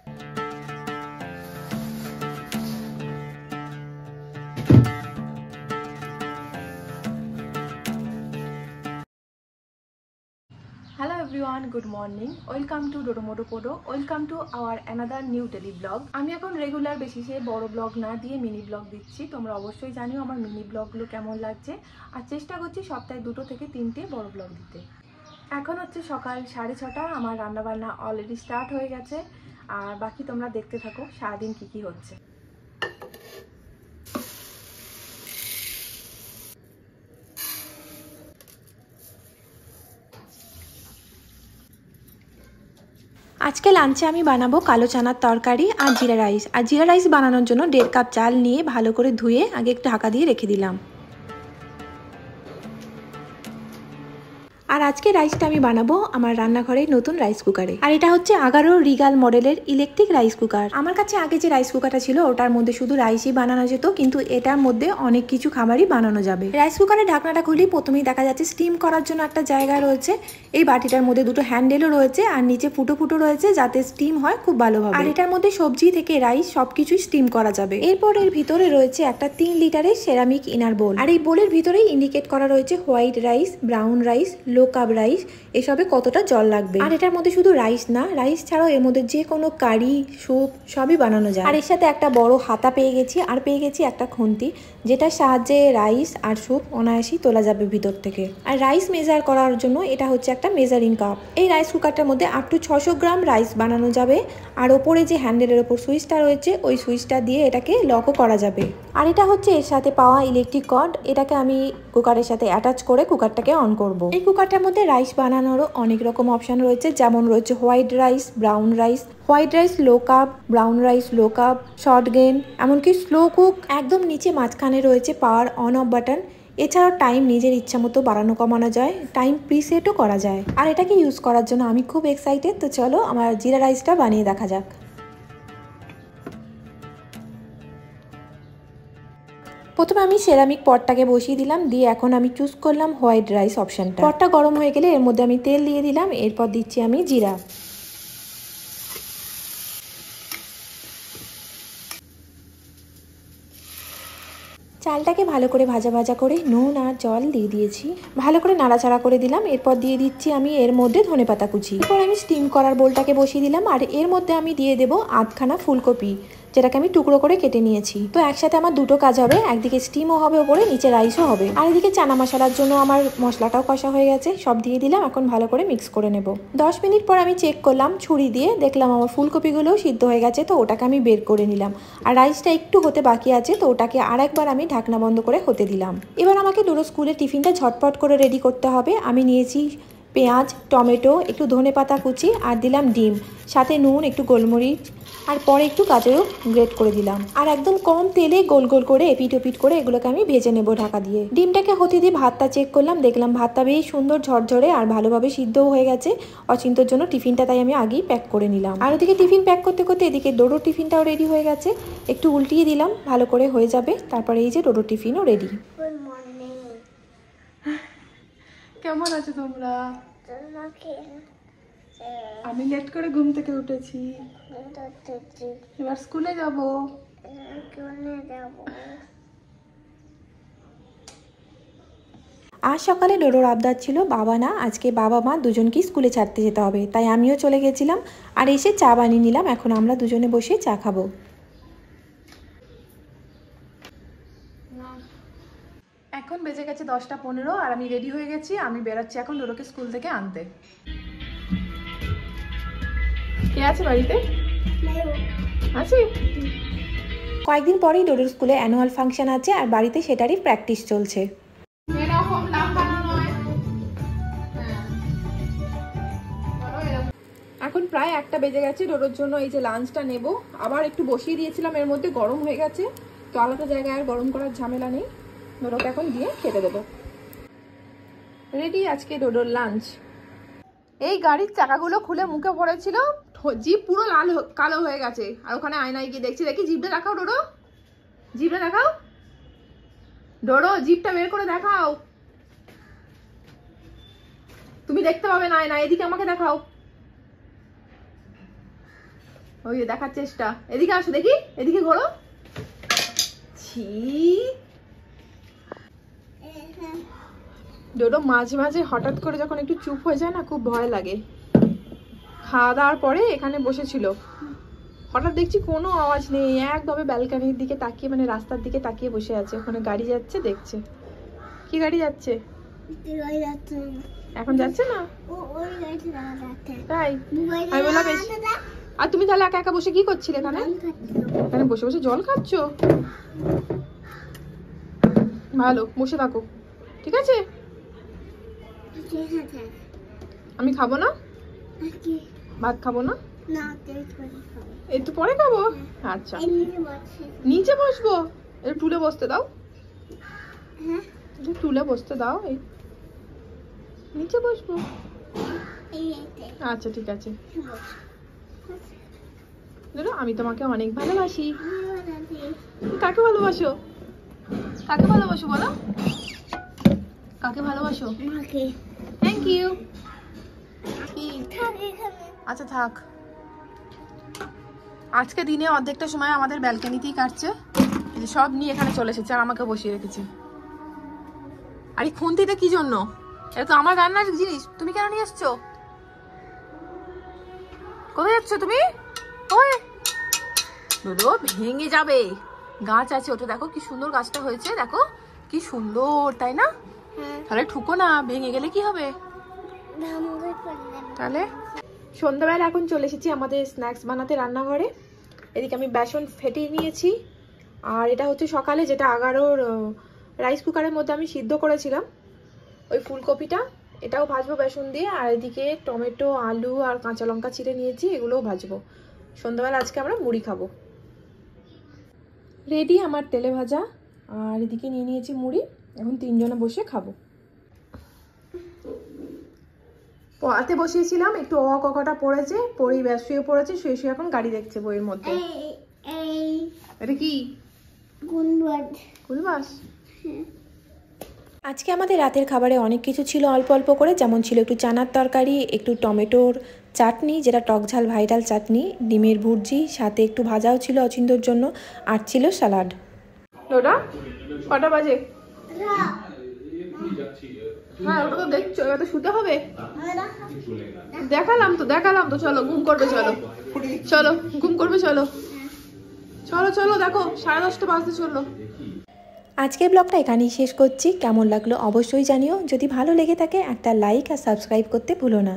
Hello everyone, good morning. Welcome to Doromodo Podo. Welcome to our another new daily vlog. আমি এখন regular বেসিসে বড় blog না দিয়ে মিনি ব্লগ দিচ্ছি। তোমরা অবশ্যই জানিও আমার মিনি ব্লগগুলো কেমন লাগছে, আর চেষ্টা করছি সপ্তাহে 2 থেকে 3টে বড় ব্লগ দিতে। এখন হচ্ছে সকাল 6:30। আমার রান্নাবান্না অলরেডি স্টার্ট হয়ে গেছে, আর বাকি তোমরা দেখতে থাকো সারাদিন কি হচ্ছে। আজকে লাঞ্চে আমি বানাবো কালো চানার তরকারি আর জিরা রাইস। আর জিরা রাইস বানানোর জন্য 1.5 কাপ চাল নিয়ে ভালো করে ধুয়ে আগে একটু ঢাকা দিয়ে রেখে দিলাম। আর আজকে রাইসটা আমি বানাবো আমার রান্নাঘরে নতুন রাইস কুকারে। আর এটা হচ্ছে 11 রিগাল মডেলের ইলেকট্রিক রাইস কুকার। আমার কাছে আগে যে রাইস কুকারটা ছিল ওটার মধ্যে শুধু রাইসই বানানো যেত, কিন্তু এটার মধ্যে অনেক কিছু খাবারই বানানো যাবে। রাইস কুকারের ঢাকনাটা খুলি প্রথমেই দেখা যাচ্ছে স্টিম করার জন্য একটা জায়গা রয়েছে। এই বাটিটার মধ্যে 2টো হ্যান্ডেলও রয়েছে, আর নিচে ফুটো রয়েছে যাতে স্টিম হয় খুব ভালোভাবে। আর এটার মধ্যে সবজি থেকে রাইস সবকিছুই স্টিম করা যাবে। এরপর এর ভিতরে রয়েছে একটা 3 লিটারের সেরামিক ইনার বোল। আর এই বোলের ভিতরেই ইন্ডিকেট করা রয়েছে white rice, brown rice, low cup rice, এসবে কতটা জল লাগবে। আর এটার মধ্যে শুধু রাইস না, রাইস ছাড়াও এর মধ্যে যে কোনো কারি, স্যুপ সবই বানানো যায়। আর এর সাথে একটা বড় হাতা পেয়ে গেছি, আর পেয়ে গেছি একটা খুন্তি, যেটার সাহায্যে রাইস আর স্যুপ অনায়াসেই তোলা যাবে ভিতর থেকে। আর রাইস মেজার করার জন্য এটা হচ্ছে একটা মেজারিং কাপ। এই রাইস কুকারটার মধ্যে আপ টু 600 গ্রাম রাইস বানানো যাবে। আর ওপরে যে হ্যান্ডেলের ওপর সুইচটা রয়েছে ওই সুইচটা দিয়ে এটাকে লকও করা যাবে। আর এটা হচ্ছে এর সাথে পাওয়া ইলেকট্রিক কর্ড, এটাকে আমি কুকারের সাথে অ্যাটাচ করে কুকারটাকে অন করব। এই কুকারটার মধ্যে রাইস বানানোরও অনেক রকম অপশন রয়েছে, যেমন রয়েছে white rice, brown rice, white rice low cup, brown rice low cup, short grain, এমনকি স্লো কুক। একদম নিচে মাঝখানে রয়েছে পাওয়ার অন অফ বাটন। এছাড়াও টাইম নিজের ইচ্ছা মতো বাড়ানো কমানো যায়, টাইম প্রিসেটও করা যায়। আর এটাকে ইউজ করার জন্য আমি খুব এক্সাইটেড। তো চলো আমার জিরা রাইসটা বানিয়ে দেখা যাক। প্রথমে আমি সেরামিক পটটাকে বসিয়ে দিলাম, দিয়ে এখন আমি চুজ করলাম হোয়াইট রাইস অপশনটা। পটটা গরম হয়ে গেলে এর মধ্যে আমি তেল দিয়ে দিলাম, এরপর দিচ্ছি আমি জিরা। চালটাকে ভালো করে ভাজা করে নুন আর জল দিয়ে দিয়েছি, ভালো করে নাড়াচাড়া করে দিলাম। এরপর দিয়ে দিচ্ছি আমি এর মধ্যে ধনেপাতা কুচি। এরপর আমি স্টিম করার বোলটাকে বসিয়ে দিলাম, আর এর মধ্যে আমি দিয়ে দেবো আধখানা ফুলকপি, যেটাকে আমি টুকরো করে কেটে নিয়েছি। তো একসাথে আমার 2টো কাজ হবে, একদিকে স্টিমও হবে ওপরে, নিচে রাইসও হবে। আর এদিকে চানা মশলার জন্য আমার মশলাটাও কষা হয়ে গেছে, সব দিয়ে দিলাম। এখন ভালো করে মিক্স করে নেব। 10 মিনিট পর আমি চেক করলাম ছুরি দিয়ে, দেখলাম আমার ফুলকপিগুলোও সিদ্ধ হয়ে গেছে, তো ওটাকে আমি বের করে নিলাম। আর রাইসটা একটু হতে বাকি আছে, তো ওটাকে আরেকবার আমি ঢাকনা বন্ধ করে হতে দিলাম। এবার আমাকে ডোরো স্কুলের টিফিনটা ঝটপট করে রেডি করতে হবে। আমি নিয়েছি পেঁয়াজ, টমেটো, একটু ধনেপাতা কুচি, আর দিলাম ডিম, সাথে নুন, একটু গোলমরিচ, আর পরে একটু গাজরও গ্রেট করে দিলাম। আর একদম কম তেলে গোল গোল করে এপিট ওপিট করে এগুলোকে আমি ভেজে নেব ঢাকা দিয়ে। ডিমটাকে হতে দিয়ে ভাতটা চেক করলাম, দেখলাম ভাতটা বেশ সুন্দর ঝরঝরে আর ভালোভাবে সিদ্ধও হয়ে গেছে। অচিন্তর জন্য টিফিনটা তাই আমি আগেই প্যাক করে নিলাম। আর ওদিকে টিফিন প্যাক করতে করতে এদিকে ডোডোর টিফিনটাও রেডি হয়ে গেছে। একটু উল্টিয়ে দিলাম, ভালো করে হয়ে যাবে। তারপরে এই যে ডোডোর টিফিনও রেডি। কেমন আছো তোমরা? আমি লেট করে ঘুম থেকে উঠেছি, এবার স্কুলে যাব। আজ সকালে ডোডোর আবদার ছিল বাবা না, আজকে বাবা মা দুজনকেই স্কুলে ছাড়তে যেতে হবে, তাই আমিও চলে গেছিলাম। আর এসে চা বানিয়ে নিলাম, এখন আমরা দুজনে বসে চা খাবো। এখন বেজে গেছে 10টা 15, আর আমি রেডি হয়ে গেছি। আমি বেরোচ্ছি এখন ডোডোকে স্কুল থেকে আনতে। কে আছে বাড়িতে? আছে। কয়েকদিন পরেই ডোডোর স্কুলে অ্যানুয়াল ফাংশন আছে, আর বাড়িতে সেটারই প্র্যাকটিস চলছে। এখন প্রায় 1টা বেজে গেছে। ডোডোর জন্য এই যে লাঞ্চটা নেব, আবার একটু বসিয়ে দিয়েছিলাম, এর মধ্যে গরম হয়ে গেছে, তো আলাদা জায়গায় আর গরম করার ঝামেলা নেই। ডোডোকে এখন দিয়ে খেতে দেবো। রেডি আজকে ডোডোর লাঞ্চ। এই গাড়ির চাকাগুলো খুলে মুখে পড়েছিল, জিভ পুরো লাল কালো হয়ে গেছে। আর ওখানে আয়নায় গিয়ে দেখছি, দেখি জিভটা দেখাও ডোডো, জিভটা দেখাও ডোডো, জিভটা বের করে দেখাও। তুমি দেখতে পাবে না আয়না, এদিকে আমাকে দেখাও। ওই যে দেখার চেষ্টা। এদিকে আসো দেখি, এদিকে ঘোরো। ছি, ডোডো মাঝে মাঝে হঠাৎ করে যখন একটু চুপ হয়ে যায় না, খুব ভয় লাগে। খাওয়া দাওয়ার পরে এখানে বসেছিল, হঠাৎ দেখছি কোনো আওয়াজ নেই, একভাবে ব্যালকনির দিকে তাকিয়ে, মানে রাস্তার দিকে তাকিয়ে বসে আছে। ওখানে গাড়ি যাচ্ছে, দেখছে। কি গাড়ি যাচ্ছে? এখন যাচ্ছে না তাই? আমি বললাম আর তুমি তাহলে একা একা বসে কি করছিলে এখানে? এখানে বসে বসে জল খাচ্ছো? ভালো, বসে থাকো, ঠিক আছে? আমি খাবো না, ভাত খাবো না, একটু পরে খাবো। আচ্ছা, নিচে বসবো? একটু টুলে বসতে দাও, একটু টুলে বসতে দাও। এই নিচে বসবো? আচ্ছা ঠিক আছে। আমি তোমাকে অনেক ভালোবাসি। কাকে ভালোবাসো? কাকে ভালোবাসো বলো? কাকে ভালোবাসো? Thank you. আচ্ছা থাক। আজকে দিনে অর্ধেকটা সময় আমাদের ব্যালকনিতেই কাটছে, সব নিয়ে এখানে চলে এসেছে আর আমাকে বসিয়ে রেখেছে। আর এই খুন্তিটা কি জন্য? এটা তো আমার রান্নার জিনিস, তুমি কেন নিয়ে এসছো? কোথায় যাচ্ছ তুমি? ওই দুটো ভেঙে যাবে। গাছ আছে ওটা, দেখো কি সুন্দর গাছটা হয়েছে, দেখো কি সুন্দর, তাই না? তাহলে ঠুকো না, ভেঙে গেলে কি হবে? তাহলে সন্ধ্যাবেলা এখন চলে এসেছি আমাদের স্ন্যাক্স বানাতে রান্নাঘরে। এদিকে আমি বেসন ফেটিয়ে নিয়েছি, আর এটা হচ্ছে সকালে যেটা 11 রাইস কুকারের মধ্যে আমি সিদ্ধ করেছিলাম ওই ফুলকপিটা, এটাও ভাজবো বেসন দিয়ে। আর এদিকে টমেটো, আলু আর কাঁচা লঙ্কা চিড়ে নিয়েছি, এগুলোও ভাজবো। সন্ধ্যাবেলা আজকে আমরা মুড়ি খাবো। রেডি আমার তেলে ভাজা, আর এদিকে নিয়ে নিয়েছি মুড়ি। এখন তিনজনে বসে খাবো। পড়াতে বসিয়েছিলাম, একটু অকটা পড়েছে, পড়ি ব্যাস শুয়ে পড়েছে, শুয়ে শুয়ে এখন গাড়ি দেখছে বইয়ের মধ্যে। এটা কি কুলবাস? আজকে আমাদের রাতের খাবারে অনেক কিছু ছিল অল্প অল্প করে, যেমন ছিল একটু চানার তরকারি, একটু টমেটোর চাটনি যেটা টক ঝাল ভাইরাল চাটনি, ডিমের ভুর্জি, সাথে একটু ভাজাও ছিল অচিন্তর জন্য, আর ছিল স্যালাড। ওটা কটা বাজে? হ্যাঁ ওটা তো দেখছো, এবার তো শুতে হবে। দেখালাম তো, চলো ঘুম করবে, চলো ঘুম করবে, চলো চলো দেখো 10:30 বাজতে চললো। আজকের ব্লগটা এখানেই শেষ করছি। কেমন লাগলো অবশ্যই জানিও। যদি ভালো লেগে থাকে একটা লাইক আর সাবস্ক্রাইব করতে ভুলো না।